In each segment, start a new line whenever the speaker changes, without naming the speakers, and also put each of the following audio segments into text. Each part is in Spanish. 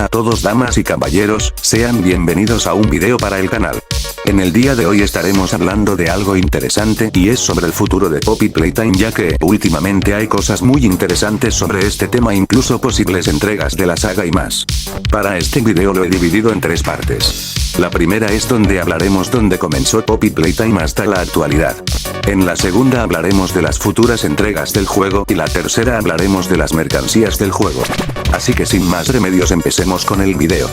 Hola a todos damas y caballeros, sean bienvenidos a un video para el canal. En el día de hoy estaremos hablando de algo interesante y es sobre el futuro de Poppy Playtime, ya que últimamente hay cosas muy interesantes sobre este tema, incluso posibles entregas de la saga y más. Para este video lo he dividido en 3 partes. La primera es donde hablaremos dónde comenzó Poppy Playtime hasta la actualidad. En la segunda hablaremos de las futuras entregas del juego y la tercera hablaremos de las mercancías del juego. Así que sin más remedios empecemos con el video.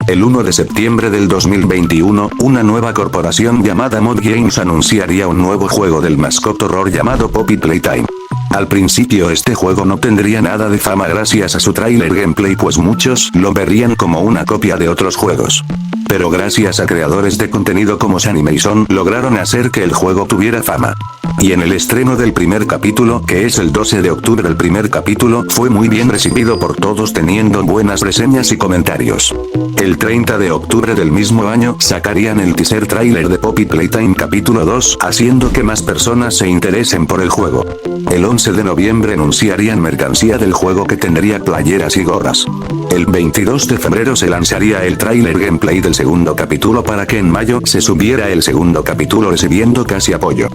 El 1 de septiembre del 2021, una nueva corporación llamada Mod Games anunciaría un nuevo juego del mascot horror llamado Poppy Playtime. Al principio este juego no tendría nada de fama gracias a su trailer gameplay, pues muchos lo verían como una copia de otros juegos. Pero gracias a creadores de contenido como Sanimation lograron hacer que el juego tuviera fama. Y en el estreno del primer capítulo, que es el 12 de octubre, el primer capítulo fue muy bien recibido por todos, teniendo buenas reseñas y comentarios. El 30 de octubre del mismo año sacarían el teaser trailer de Poppy Playtime capítulo 2, haciendo que más personas se interesen por el juego. El 11 de noviembre anunciarían mercancía del juego que tendría playeras y gorras. El 22 de febrero se lanzaría el trailer gameplay del segundo capítulo para que en mayo se subiera el segundo capítulo, recibiendo casi apoyo.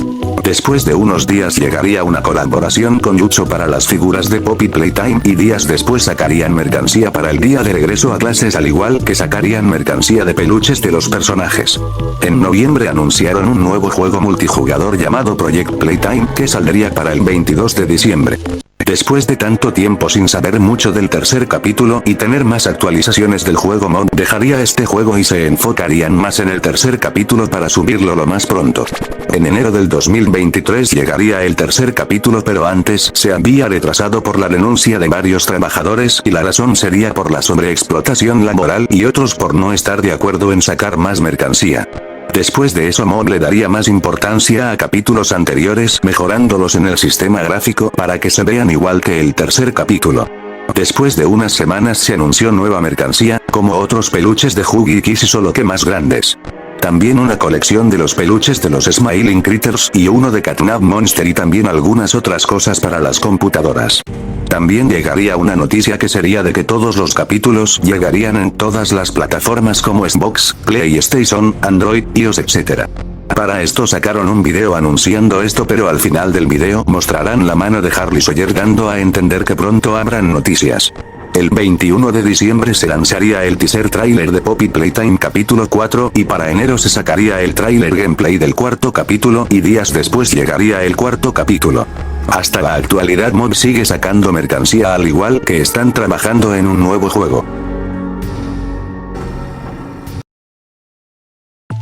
Después de unos días llegaría una colaboración con Yucho para las figuras de Poppy Playtime y días después sacarían mercancía para el día de regreso a clases, al igual que sacarían mercancía de peluches de los personajes. En noviembre anunciaron un nuevo juego multijugador llamado Project Playtime que saldría para el 22 de diciembre. Después de tanto tiempo sin saber mucho del tercer capítulo y tener más actualizaciones del juego, Mod dejaría este juego y se enfocarían más en el tercer capítulo para subirlo lo más pronto. En enero del 2023 llegaría el tercer capítulo, pero antes se había retrasado por la renuncia de varios trabajadores y la razón sería por la sobreexplotación laboral y otros por no estar de acuerdo en sacar más mercancía. Después de eso, Mod le daría más importancia a capítulos anteriores, mejorándolos en el sistema gráfico para que se vean igual que el tercer capítulo. Después de unas semanas se anunció nueva mercancía, como otros peluches de Huggy Kiss, solo que más grandes. También una colección de los peluches de los Smiling Critters y uno de Catnap Monster, y también algunas otras cosas para las computadoras. También llegaría una noticia que sería de que todos los capítulos llegarían en todas las plataformas como Xbox, PlayStation, Android, iOS, etc. Para esto sacaron un video anunciando esto, pero al final del video mostrarán la mano de Harley Sawyer dando a entender que pronto habrán noticias. El 21 de diciembre se lanzaría el teaser trailer de Poppy Playtime capítulo 4 y para enero se sacaría el trailer gameplay del cuarto capítulo y días después llegaría el cuarto capítulo. Hasta la actualidad Mod sigue sacando mercancía, al igual que están trabajando en un nuevo juego.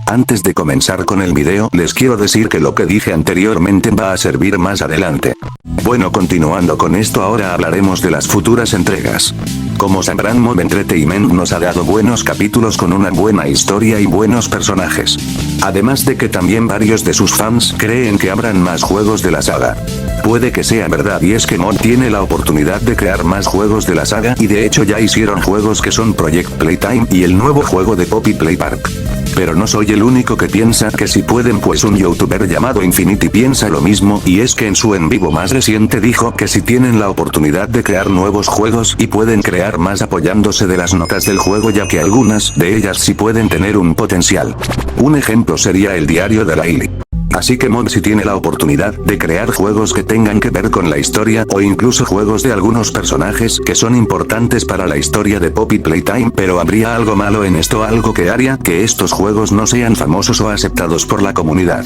Antes de comenzar con el video, les quiero decir que lo que dije anteriormente va a servir más adelante. Bueno, continuando con esto, ahora hablaremos de las futuras entregas. Como sabrán, Mod Entertainment nos ha dado buenos capítulos con una buena historia y buenos personajes. Además de que también varios de sus fans creen que habrán más juegos de la saga. Puede que sea verdad, y es que Mod tiene la oportunidad de crear más juegos de la saga y de hecho ya hicieron juegos que son Project Playtime y el nuevo juego de Poppy Play Park. Pero no soy el único que piensa que si pueden, pues un youtuber llamado Infinity piensa lo mismo, y es que en su en vivo más reciente dijo que si tienen la oportunidad de crear nuevos juegos y pueden crear más apoyándose de las notas del juego, ya que algunas de ellas sí pueden tener un potencial. Un ejemplo sería el diario de Riley. Así que Mod si tiene la oportunidad de crear juegos que tengan que ver con la historia o incluso juegos de algunos personajes que son importantes para la historia de Poppy Playtime, pero habría algo malo en esto, algo que haría que estos juegos no sean famosos o aceptados por la comunidad.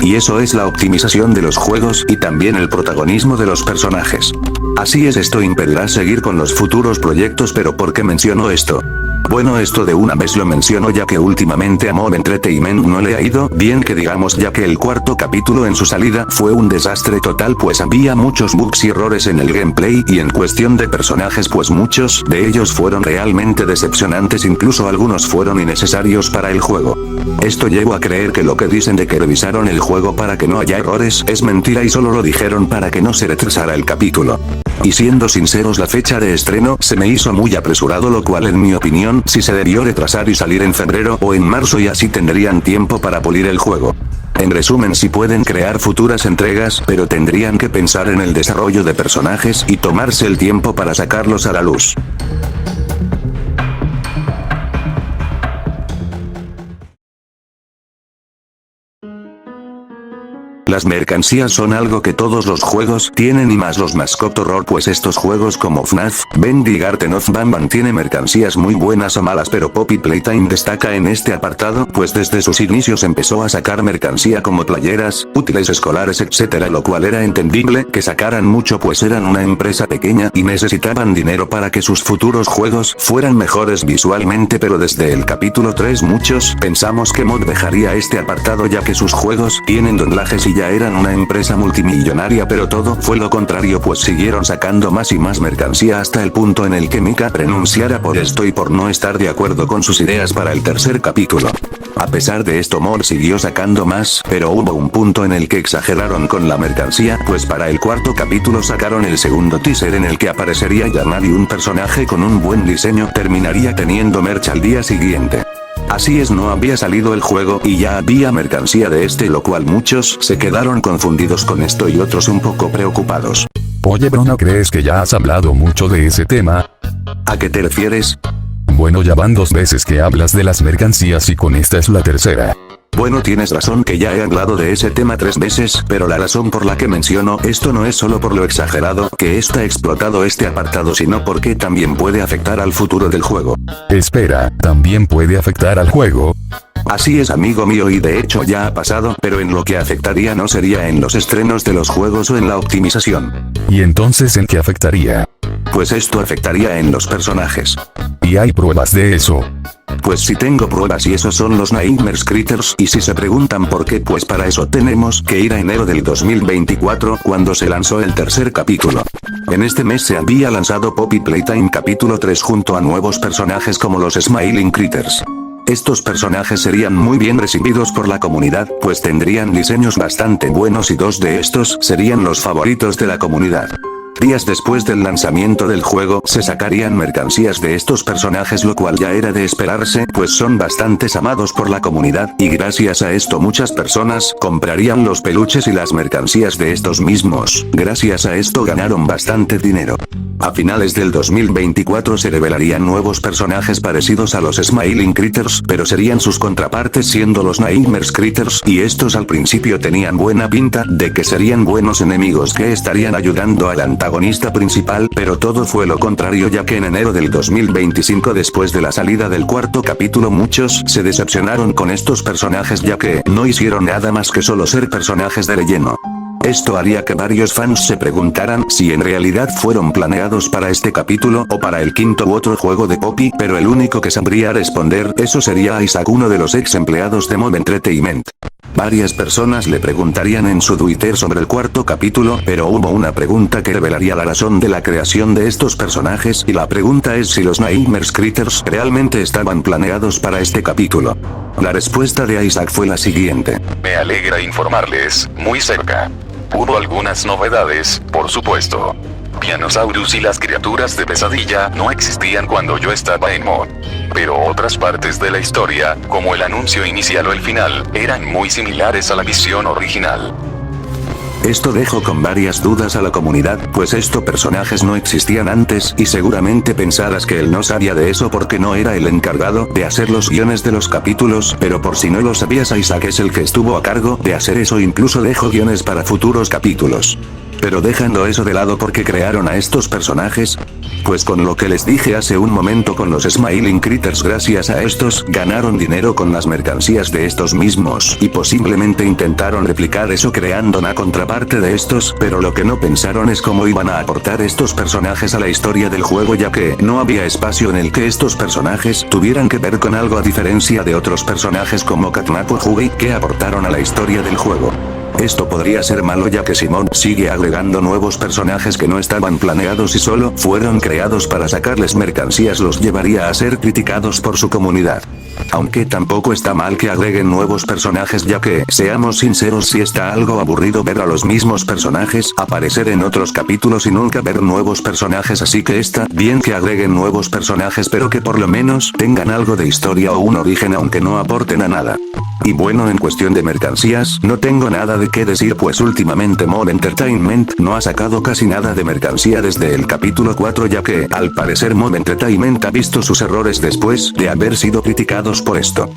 Y eso es la optimización de los juegos y también el protagonismo de los personajes. Así es, esto impedirá seguir con los futuros proyectos. Pero ¿por qué menciono esto? Bueno, esto de una vez lo menciono ya que últimamente a Mod Entertainment no le ha ido bien que digamos, ya que el cuarto capítulo en su salida fue un desastre total, pues había muchos bugs y errores en el gameplay, y en cuestión de personajes pues muchos de ellos fueron realmente decepcionantes, incluso algunos fueron innecesarios para el juego. Esto llevó a creer que lo que dicen de que revisaron el juego para que no haya errores es mentira y solo lo dijeron para que no se retrasara el capítulo. Y siendo sinceros, la fecha de estreno se me hizo muy apresurado, lo cual en mi opinión sí se debió retrasar y salir en febrero o en marzo, y así tendrían tiempo para pulir el juego. En resumen, sí pueden crear futuras entregas, pero tendrían que pensar en el desarrollo de personajes y tomarse el tiempo para sacarlos a la luz. Las mercancías son algo que todos los juegos tienen, y más los Mascot Horror, pues estos juegos como FNAF, Bendy, Garten of Banban tiene mercancías muy buenas o malas, pero Poppy Playtime destaca en este apartado, pues desde sus inicios empezó a sacar mercancía como playeras, útiles escolares, etc., lo cual era entendible que sacaran mucho, pues eran una empresa pequeña y necesitaban dinero para que sus futuros juegos fueran mejores visualmente, pero desde el capítulo 3 muchos pensamos que Mod dejaría este apartado, ya que sus juegos tienen doblajes y ya eran una empresa multimillonaria, pero todo fue lo contrario, pues siguieron sacando más y más mercancía hasta el punto en el que Mika renunciara por esto y por no estar de acuerdo con sus ideas para el tercer capítulo. A pesar de esto, Mod siguió sacando más, pero hubo un punto en el que exageraron con la mercancía, pues para el cuarto capítulo sacaron el segundo teaser en el que aparecería Yamari, un personaje con un buen diseño terminaría teniendo merch al día siguiente. Así es, no había salido el juego y ya había mercancía de este, lo cual muchos se quedaron confundidos con esto y otros un poco preocupados.
Oye bro, ¿no crees que ya has hablado mucho de ese tema?
¿A qué te refieres?
Bueno, ya van 2 veces que hablas de las mercancías y con esta es la tercera.
Bueno, tienes razón que ya he hablado de ese tema 3 veces, pero la razón por la que menciono esto no es solo por lo exagerado que está explotado este apartado, sino porque también puede afectar al futuro del juego.
Espera, ¿también puede afectar al juego?
Así es, amigo mío, y de hecho ya ha pasado, pero en lo que afectaría no sería en los estrenos de los juegos o en la optimización.
¿Y entonces en qué afectaría?
Pues esto afectaría en los personajes.
¿Y hay pruebas de eso?
Pues sí tengo pruebas, y esos son los Nightmare Critters, y si se preguntan por qué, pues para eso tenemos que ir a enero del 2024, cuando se lanzó el tercer capítulo. En este mes se había lanzado Poppy Playtime capítulo 3 junto a nuevos personajes como los Smiling Critters. Estos personajes serían muy bien recibidos por la comunidad, pues tendrían diseños bastante buenos y 2 de estos serían los favoritos de la comunidad. Días después del lanzamiento del juego, se sacarían mercancías de estos personajes, lo cual ya era de esperarse, pues son bastante amados por la comunidad, y gracias a esto muchas personas comprarían los peluches y las mercancías de estos mismos. Gracias a esto ganaron bastante dinero. A finales del 2024 se revelarían nuevos personajes parecidos a los Smiling Critters, pero serían sus contrapartes siendo los Nightmare Critters, y estos al principio tenían buena pinta de que serían buenos enemigos que estarían ayudando al antagonista principal, pero todo fue lo contrario, ya que en enero del 2025, después de la salida del cuarto capítulo, muchos se decepcionaron con estos personajes, ya que no hicieron nada más que solo ser personajes de relleno. Esto haría que varios fans se preguntaran si en realidad fueron planeados para este capítulo o para el quinto u otro juego de Poppy, pero el único que sabría responder eso sería Isaac, uno de los ex empleados de Mob Entertainment. Varias personas le preguntarían en su Twitter sobre el cuarto capítulo, pero hubo una pregunta que revelaría la razón de la creación de estos personajes, y la pregunta es si los Nightmare Critters realmente estaban planeados para este capítulo. La respuesta de Isaac fue la siguiente:
Me alegra informarles, muy cerca. Hubo algunas novedades, por supuesto. Pianosaurus y las criaturas de pesadilla no existían cuando yo estaba en Mod. Pero otras partes de la historia, como el anuncio inicial o el final, eran muy similares a la visión original.
Esto dejó con varias dudas a la comunidad, pues estos personajes no existían antes, y seguramente pensarás que él no sabía de eso porque no era el encargado de hacer los guiones de los capítulos, pero por si no lo sabías, Isaac es el que estuvo a cargo de hacer eso, incluso dejó guiones para futuros capítulos. Pero dejando eso de lado, ¿por qué crearon a estos personajes? Pues con lo que les dije hace un momento con los Smiling Critters, gracias a estos ganaron dinero con las mercancías de estos mismos, y posiblemente intentaron replicar eso creando una contraparte de estos, pero lo que no pensaron es cómo iban a aportar estos personajes a la historia del juego, ya que no había espacio en el que estos personajes tuvieran que ver con algo, a diferencia de otros personajes como Catnap o Hughie que aportaron a la historia del juego. Esto podría ser malo, ya que Simon sigue agregando nuevos personajes que no estaban planeados y solo fueron creados para sacarles mercancías, los llevaría a ser criticados por su comunidad. Aunque tampoco está mal que agreguen nuevos personajes, ya que, seamos sinceros, si está algo aburrido ver a los mismos personajes aparecer en otros capítulos y nunca ver nuevos personajes, así que está bien que agreguen nuevos personajes, pero que por lo menos tengan algo de historia o un origen, aunque no aporten a nada. Y bueno, en cuestión de mercancías, no tengo nada de qué decir, pues últimamente More Entertainment no ha sacado casi nada de mercancía desde el capítulo 4, ya que, al parecer, More Entertainment ha visto sus errores después de haber sido criticados por esto.